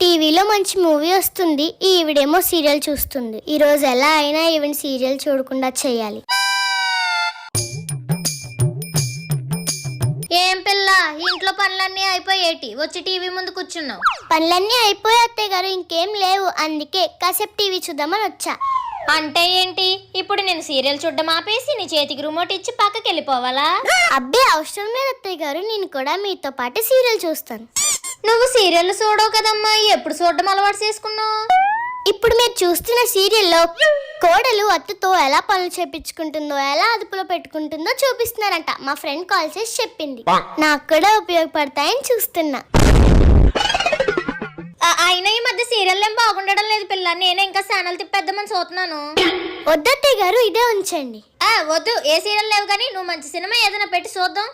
టీవీలో మంచి మూవీ వస్తుంది, ఈవిడేమో సీరియల్ చూస్తుంది. ఈ రోజు ఎలా అయినా ఈవెన్ సీరియల్ చూడకుండా చేయాలి. ఏం పిల్ల, ఇంట్లో పనులన్నీ అయిపోయేటి, వచ్చి టీవీ ముందు కూర్చున్నావు? పనులన్నీ అయిపోయి అత్తయ్య గారు, ఇంకేం లేవు, అందుకే కాసేపు టీవీ చూద్దామని వచ్చా. అంటే ఏంటి, ఇప్పుడు నేను సీరియల్ చూడడం ఆపేసి నీ చేతికి రిమోట్ ఇచ్చి పక్కకి వెళ్ళిపోవాలా? అబ్బే అవసరం లేదు అత్తయ్య గారు, నేను కూడా మీతో పాటు సీరియల్ చూస్తాను. నువ్వు సీరియల్ చూడవు కదమ్మా, ఎప్పుడు చూడడం అలవాటు చేసుకున్నావు? ఇప్పుడు మీరు చూస్తున్న సీరియల్లో కోడలు అత్తతో ఎలా పనులు చేపించుకుంటుందో, ఎలా అదుపులో పెట్టుకుంటుందో చూపిస్తున్నారంట. మా ఫ్రెండ్ కాల్ చేసి చెప్పింది. నాకు కూడా ఉపయోగపడతాయని చూస్తున్నా. అయినా ఈ మధ్య సీరియల్ ఏం బాగుండడం లేదు పిల్ల, నేనే ఇంకా ఛానల్ తిప్పేద్దామని చూస్తున్నాను. వద్దత్తయ్య గారు, ఇదే ఉంచండి. వద్దు, ఏ సీరియల్ లేవు కానీ నువ్వు మంచి సినిమా ఏదైనా పెట్టి చూద్దాం.